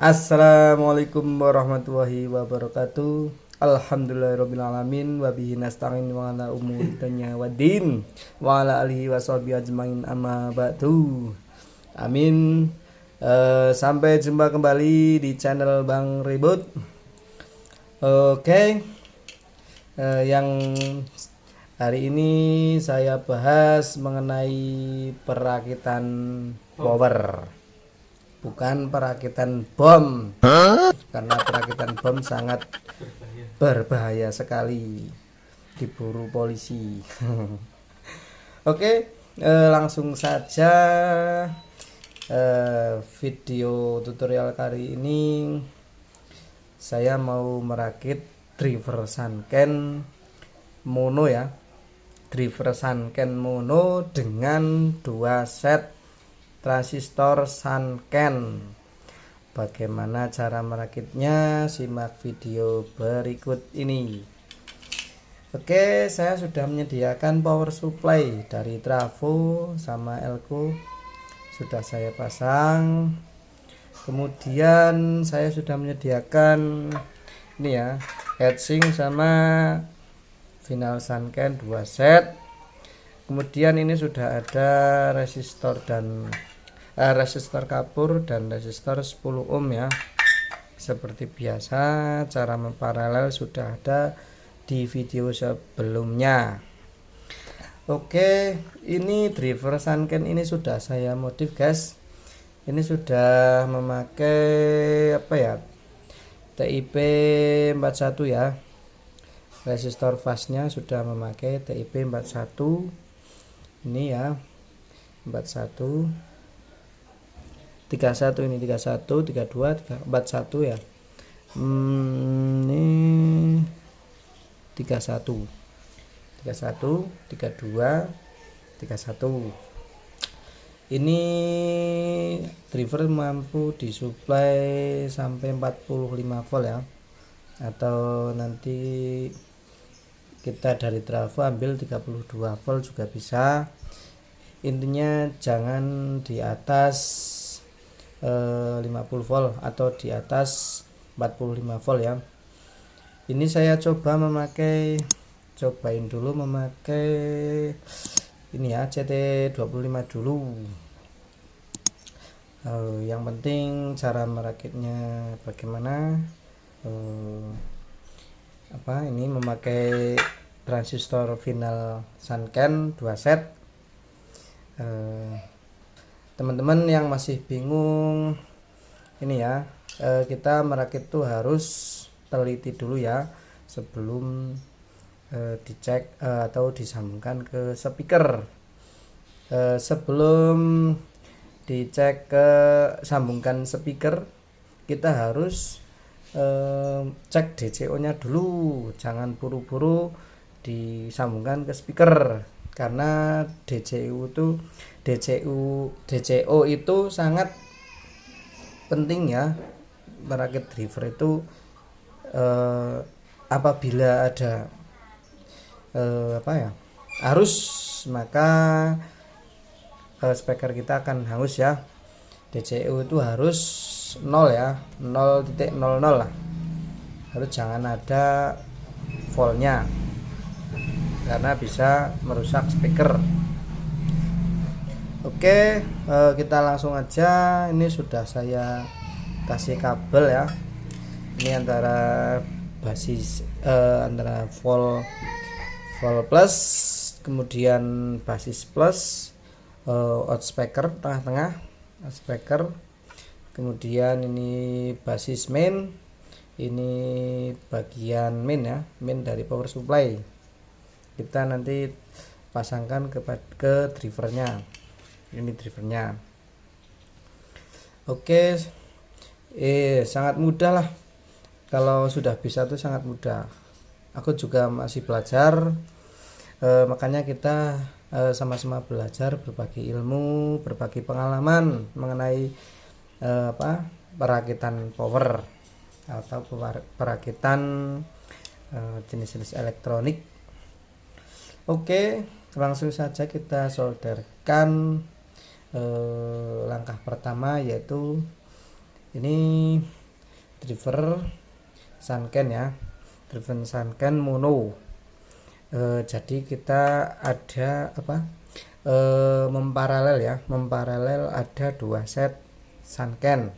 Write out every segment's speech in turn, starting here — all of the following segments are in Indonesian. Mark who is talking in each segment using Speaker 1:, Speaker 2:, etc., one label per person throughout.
Speaker 1: Assalamualaikum warahmatullahi wabarakatuh. Alhamdulillahirrabbilalamin. Wabihi nasta'in wa ala umuri dunya waddin wa ala alihi washabihi ajmain amma ba'du. Amin. Sampai jumpa kembali di channel Bang Ribut. Oke. Yang hari ini saya bahas mengenai perakitan power, bukan perakitan bom. Karena perakitan bom sangat berbahaya sekali, diburu polisi. Oke, langsung saja video tutorial kali ini saya mau merakit driver Sanken mono ya, driver Sanken mono dengan 2 set transistor Sanken. Bagaimana cara merakitnya? Simak video berikut ini. Oke, saya sudah menyediakan power supply dari trafo sama elko, sudah saya pasang. Kemudian saya sudah menyediakan ini ya, heatsink sama final Sanken 2 set. Kemudian ini sudah ada resistor dan resistor kapur dan resistor 10 ohm ya. Seperti biasa, cara memparalel sudah ada di video sebelumnya. Oke, ini driver Sanken ini sudah saya modif guys. Ini sudah memakai apa ya, TIP 41 ya. Resistor fastnya sudah memakai TIP 41 ini ya, 41 31, ini 31 32 41 ya. Ini 31 32 31. Ini driver mampu disuplai sampai 45 volt ya, atau nanti kita dari trafo ambil 32 volt juga bisa. Intinya jangan di atas 50 volt atau di atas 45 volt ya. Ini saya cobain dulu memakai ini ya, CT25 dulu. Yang penting cara merakitnya bagaimana. Ini memakai transistor final Sanken 2 set. Teman-teman yang masih bingung ini ya, kita merakit tuh harus teliti dulu ya sebelum dicek atau disambungkan ke speaker. Sebelum dicek ke sambungkan speaker, kita harus cek DCO nya dulu, jangan buru-buru disambungkan ke speaker. Karena DCO itu sangat penting ya, merakit driver itu apabila ada arus, maka speaker kita akan hangus ya. DCO itu harus 0 ya, 0.00 lah, harus jangan ada voltnya karena bisa merusak speaker. Oke, kita langsung aja. Ini sudah saya kasih kabel ya, ini antara basis antara volt plus, kemudian basis plus, out speaker tengah-tengah speaker, kemudian ini basis main, ini bagian main ya, main dari power supply. Kita nanti pasangkan ke drivernya. Ini drivernya. Oke, sangat mudah lah, kalau sudah bisa tuh sangat mudah. Aku juga masih belajar, makanya kita sama-sama belajar, berbagi ilmu, berbagi pengalaman mengenai perakitan power atau perakitan jenis-jenis elektronik. Oke, langsung saja kita solderkan. Langkah pertama yaitu Ini driver Sanken ya, driver Sanken mono. Jadi kita ada apa, memparalel ya, memparalel ada 2 set Sanken.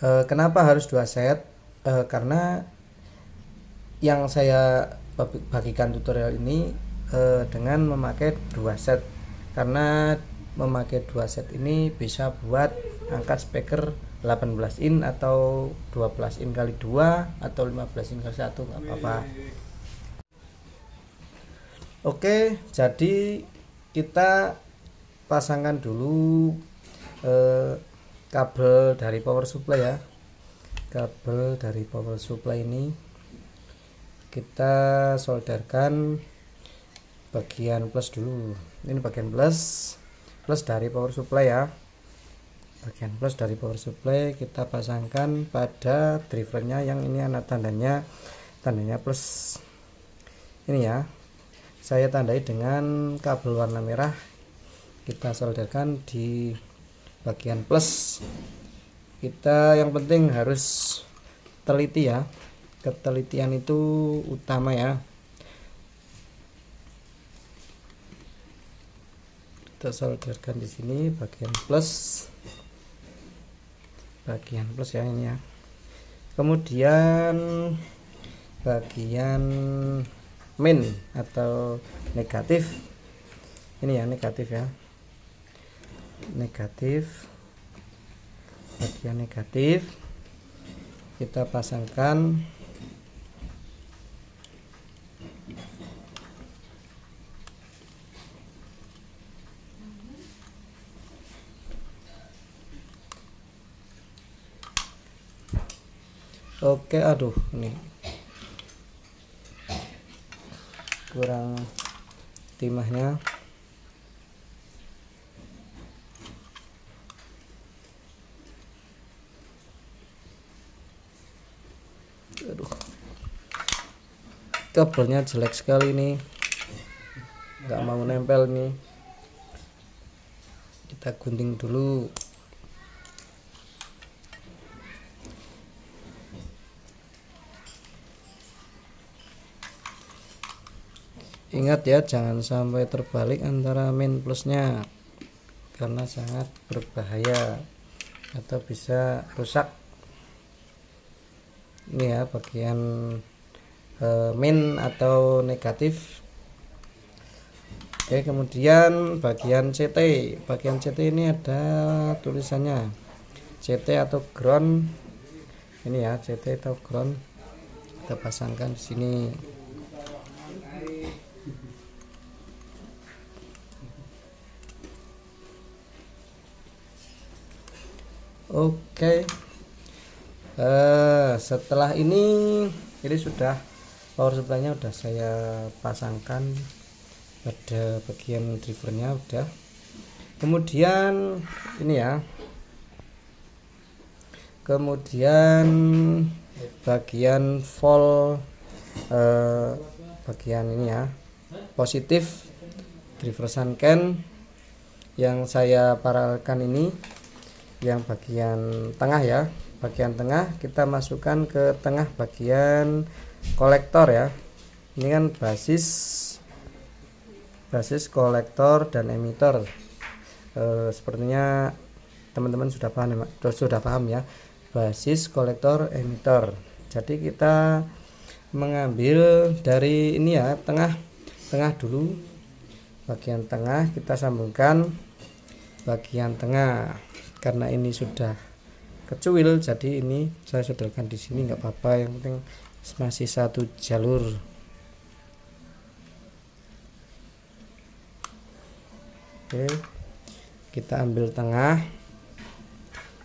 Speaker 1: Kenapa harus 2 set? Karena yang saya bagikan tutorial ini dengan memakai 2 set, karena memakai 2 set ini bisa buat angkat speaker 18 in atau 12 in kali 2 atau 15 in kali 1, nggak apa-apa. Oke, jadi kita pasangkan dulu kabel dari power supply ya. Kabel dari power supply ini kita solderkan bagian plus dulu. Ini bagian plus dari power supply ya. Bagian plus dari power supply kita pasangkan pada drivernya yang ini ada tandanya plus. Ini ya, saya tandai dengan kabel warna merah. Kita solderkan di bagian plus. Kita yang penting harus teliti ya, ketelitian itu utama ya. Kita solderkan di sini bagian plus ya, ini ya. Kemudian bagian min atau negatif, ini ya, negatif ya, bagian negatif kita pasangkan oke. Aduh, ini kurang timahnya. Aduh, kabelnya jelek sekali nih, nggak mau nempel nih. Kita gunting dulu. Ingat ya, jangan sampai terbalik antara min plusnya, karena sangat berbahaya atau bisa rusak. Ini ya, bagian min atau negatif. Oke, kemudian bagian CT. Bagian CT ini ada tulisannya CT atau ground. Ini ya, CT atau ground. Kita pasangkan di sini. Oke. Setelah ini sudah power supply-nya udah saya pasangkan pada bagian drivernya udah. Kemudian ini ya, kemudian bagian volt, bagian ini ya, positif driver Sanken yang saya paralelkan ini, yang bagian tengah ya, bagian tengah kita masukkan ke tengah bagian kolektor ya. Ini kan basis kolektor dan emitter. Sepertinya teman-teman sudah paham ya, basis kolektor emitter. Jadi kita mengambil dari ini ya, tengah dulu, bagian tengah kita sambungkan bagian tengah. Karena ini sudah kecuil, jadi ini saya solderkan di sini, nggak apa-apa, yang penting masih satu jalur. Oke, kita ambil tengah.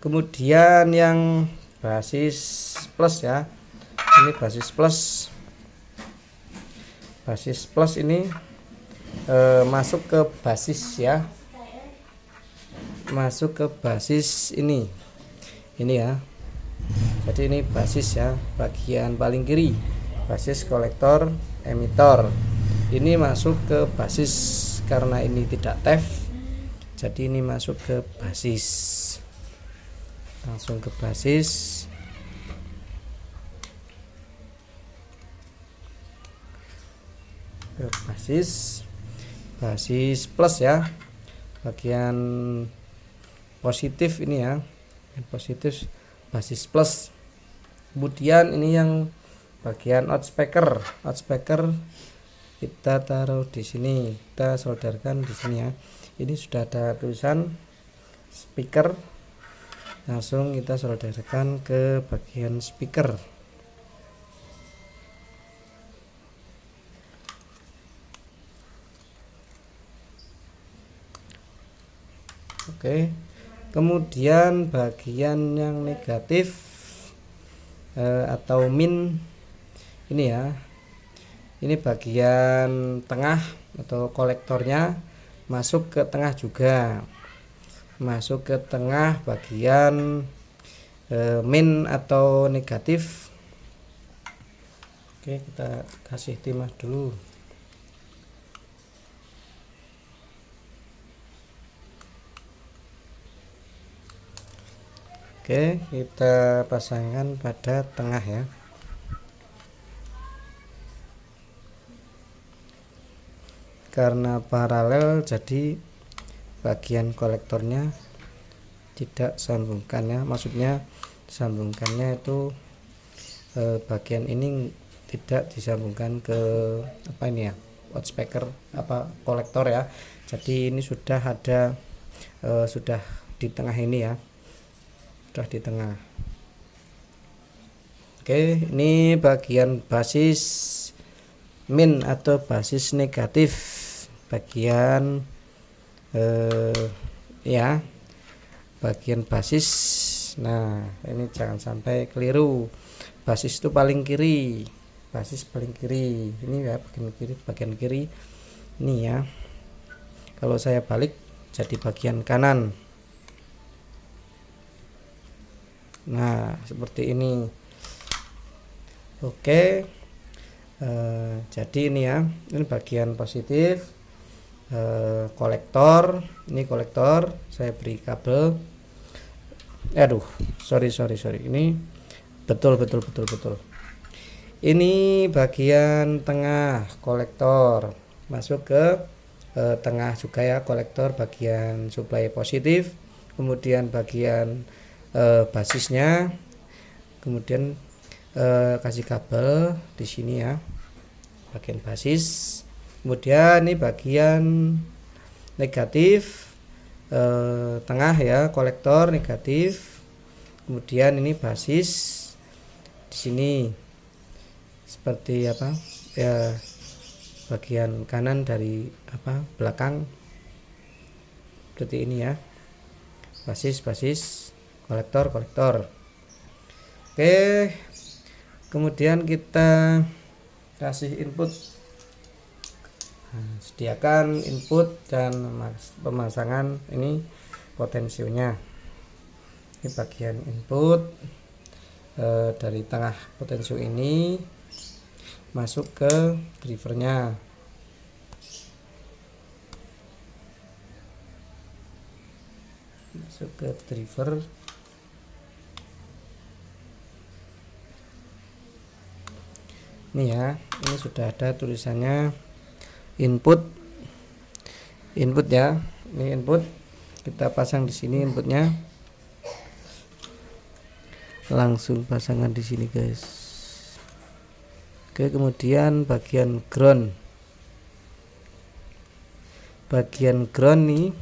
Speaker 1: Kemudian yang basis plus ya, ini basis plus ini masuk ke basis ya, masuk ke basis ini ya. Jadi ini basis ya, bagian paling kiri, basis kolektor emitter. Ini masuk ke basis, karena ini tidak TEF, jadi ini masuk ke basis. langsung ke basis. Basis plus ya, bagian positif ini ya, yang positif basis plus. Kemudian ini yang bagian outspeaker kita taruh di sini, kita solderkan di sini ya. Ini sudah ada tulisan speaker, langsung kita solderkan ke bagian speaker. Oke, kemudian bagian yang negatif atau min ini ya, ini bagian tengah atau kolektornya masuk ke tengah juga, masuk ke tengah bagian min atau negatif. Oke, kita kasih timah dulu. Oke, kita pasangkan pada tengah ya. Karena paralel jadi bagian kolektornya tidak sambungkan ya, maksudnya sambungkannya itu bagian ini tidak disambungkan ke apa ini ya, outspeaker apa kolektor ya. Jadi ini sudah ada sudah di tengah ini ya, sudah di tengah. Oke, ini bagian basis min atau basis negatif, bagian ya, bagian basis. Nah, ini jangan sampai keliru, basis itu paling kiri, basis paling kiri ini ya, bagian kiri ini ya. Kalau saya balik jadi bagian kanan. Nah, seperti ini. Oke, jadi ini ya, ini bagian positif, kolektor. Ini kolektor, saya beri kabel. Aduh, sorry. Ini betul. Ini bagian tengah kolektor, masuk ke tengah juga ya, kolektor bagian supply positif. Kemudian bagian basisnya, kemudian kasih kabel di sini ya, bagian basis. Kemudian ini bagian negatif, tengah ya, kolektor negatif. Kemudian ini basis di sini seperti apa ya, bagian kanan dari apa, belakang seperti ini ya, basis kolektor. Oke, kemudian kita kasih input. Nah, sediakan input dan pemasangan ini potensionya. Ini bagian input, dari tengah potensio ini masuk ke drivernya. Masuk ke driver. Ini ya, ini sudah ada tulisannya input ya. Ini input, kita pasang di sini inputnya, langsung pasangan di sini guys. Oke, kemudian bagian ground nih,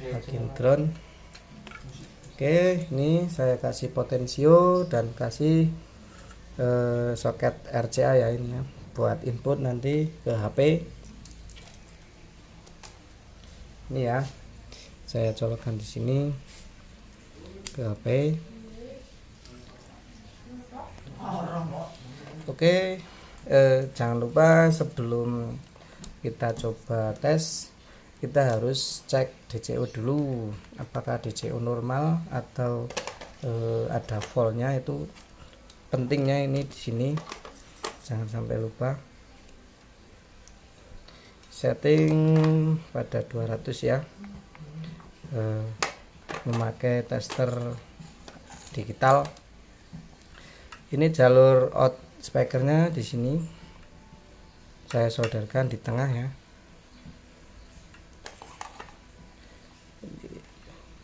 Speaker 1: bagian ground. Oke, ini saya kasih potensio dan kasih soket RCA ya, ini ya, buat input nanti ke HP. Ini ya, saya colokkan di sini ke HP. Oke, jangan lupa sebelum kita coba tes, kita harus cek DCO dulu, apakah DCO normal atau ada voltnya. Itu pentingnya ini di sini, jangan sampai lupa. setting pada 200 ya, memakai tester digital. Ini jalur out speakernya di sini saya solderkan di tengah ya,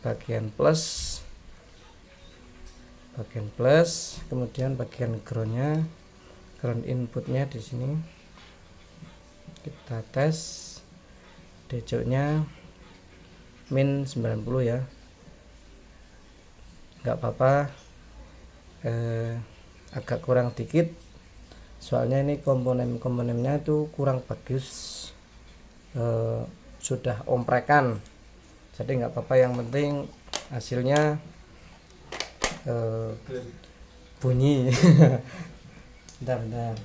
Speaker 1: bagian plus, kemudian bagian groundnya, ground inputnya di sini. Kita tes dejoknya min 90 ya, nggak apa-apa, agak kurang dikit soalnya ini komponen-komponennya itu kurang bagus, sudah omprekan, jadi nggak apa-apa, yang penting hasilnya bunyi. Bentar.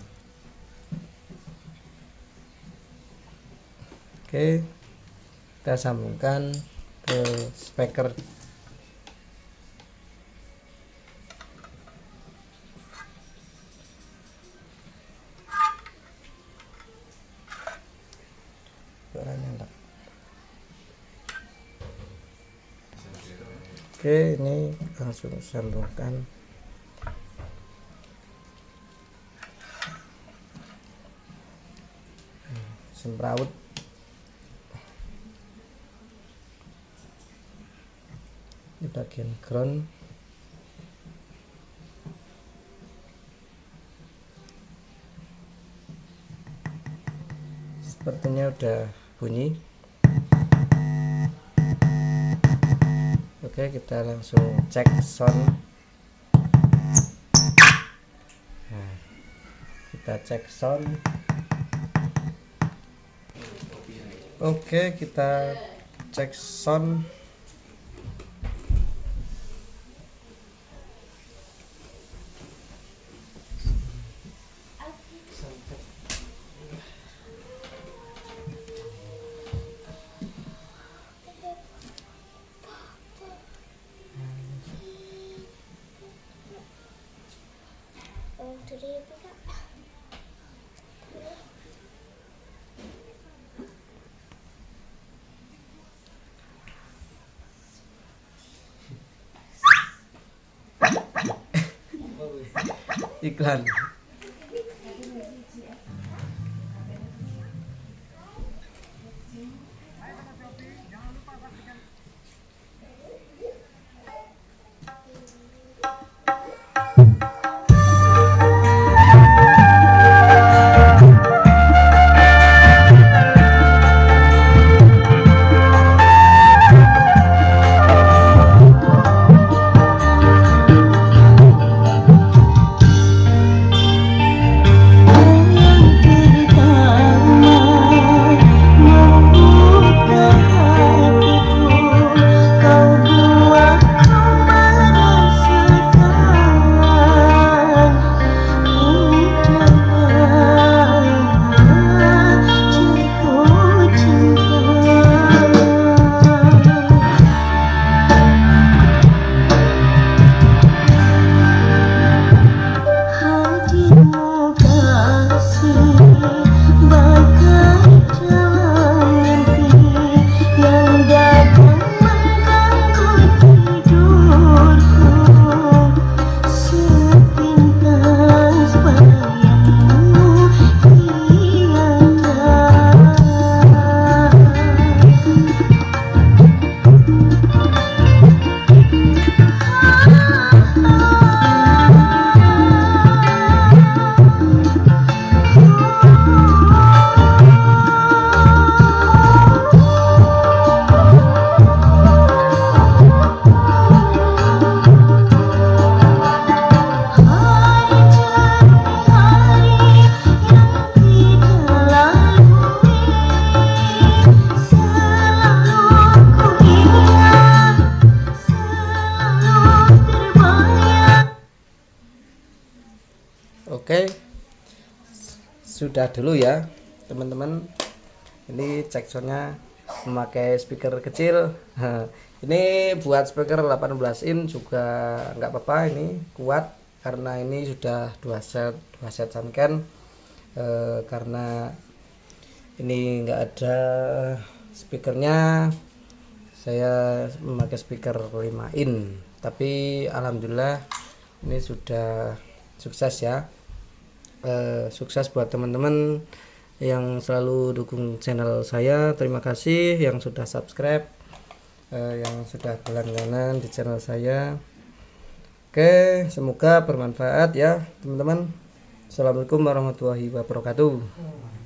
Speaker 1: Oke, kita sambungkan ke speaker. Oke, ini langsung sambungkan. Semraut. Di bagian ground. Sepertinya udah bunyi. Oke, kita langsung cek sound. Nah, kita cek sound. Oke, kita cek sound. Iklan. Oke, sudah dulu ya teman-teman. Ini cek soundnya memakai speaker kecil. Ini buat speaker 18 in juga nggak apa-apa, ini kuat karena ini sudah dua set soundcan. Karena ini nggak ada speakernya, saya memakai speaker 5 in, tapi alhamdulillah ini sudah sukses ya. Sukses buat teman-teman yang selalu dukung channel saya. Terima kasih yang sudah subscribe, yang sudah berlangganan di channel saya. Oke, semoga bermanfaat ya teman-teman. Assalamualaikum warahmatullahi wabarakatuh.